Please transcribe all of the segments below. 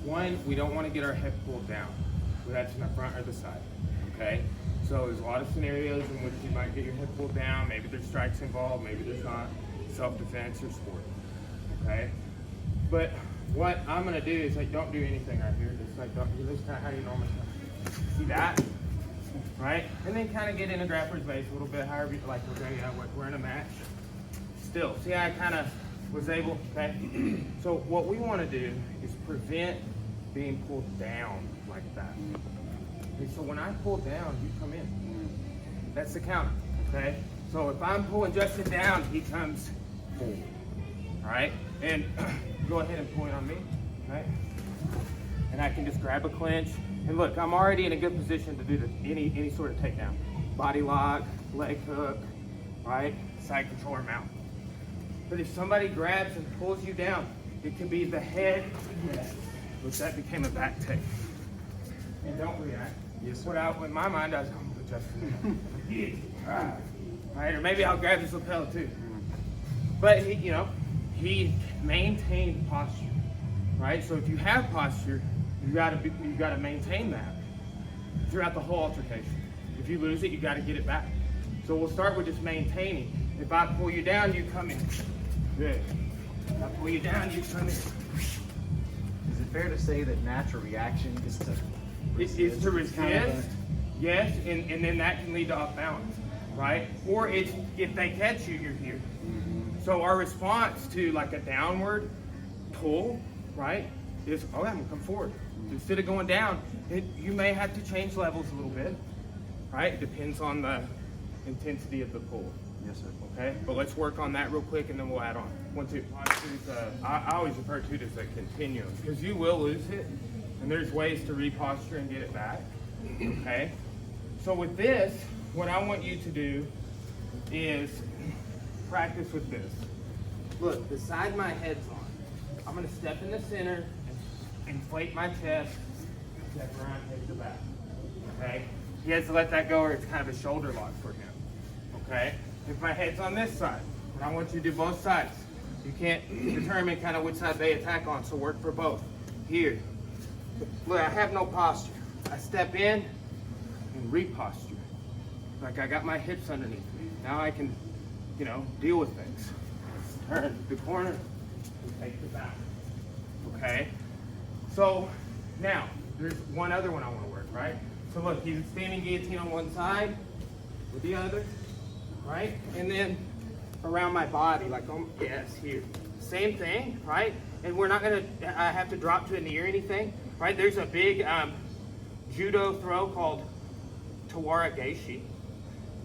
one, we don't want to get our hip pulled down, whether that's in the front or the side, okay? So there's a lot of scenarios in which you might get your hip pulled down. Maybe there's strikes involved, maybe there's not. Self-defense or sport, okay? But what I'm gonna do is like, don't do anything right here. Just like, don't do this kind of how you normally see that, right? And then kind of get in a grappler's base a little bit, however you like, okay, yeah, we're in a match. Still, see how I kind of was able, okay? So what we want to do is prevent being pulled down like that. Okay, so when I pull down, you come in. That's the counter, okay? So if I'm pulling Justin down, he comes forward, all right? And go ahead and point on me, right? And I can just grab a clinch. And look, I'm already in a good position to do any sort of takedown. Body lock, leg hook, right? Side controller mount. But if somebody grabs and pulls you down, it could be the head, which that became a back take. And don't react. Yes, sir. In my mind, I was going to Justin. Right? Or maybe I'll grab his lapel too. But he maintained posture, right? So if you have posture, you gotta maintain that throughout the whole altercation. If you lose it, you gotta get it back. So we'll start with just maintaining. If I pull you down, you come in. Good. If I pull you down, you come in. Is it fair to say that natural reaction is to It's to resist, yes, and then that can lead to off balance, right? Or it's if they catch you, you're here. So our response to like a downward pull, right, is, oh, I'm gonna come forward. Instead of going down, you may have to change levels a little bit, right? It depends on the intensity of the pull. Yes, sir. Okay, but let's work on that real quick and then we'll add on. 1, 2. I always refer to it as a continuum because you will lose it and there's ways to reposture and get it back. Okay, so with this, what I want you to do is practice with this. Look, the side my head's on, I'm gonna step in the center and inflate my chest, step around, take the back. Okay, he has to let that go or it's kind of a shoulder lock for him. Okay, if my head's on this side, and I want you to do both sides. You can't determine kind of which side they attack on, so work for both. Here, look, I have no posture. I step in and reposture. Like I got my hips underneath me. Now I can, deal with things. Turn the corner and take the back. Okay? So now, there's one other one I want to work, right? So look, he's standing guillotine on one side with the other, right? And then around my body, like, yes, here. Same thing, right? And we're not gonna, I have to drop to a knee or anything, right? There's a big judo throw called Tawara Geishi,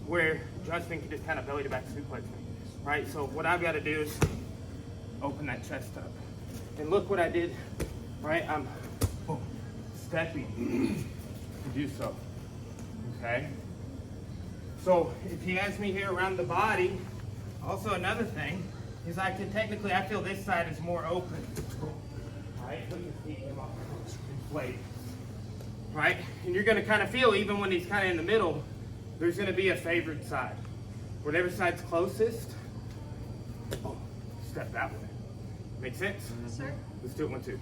where Justin can just kind of belly to back suplex me, right? So what I've got to do is open that chest up. And look what I did, right? I'm stepping to do so, okay? So if he has me here around the body, also another thing is I feel this side is more open, right? Look at his feet come off, inflate, right? And you're gonna kind of feel, even when he's kind of in the middle, there's gonna be a favored side. Whatever side's closest, step that way. Make sense? Sir? Let's do it 1, 2.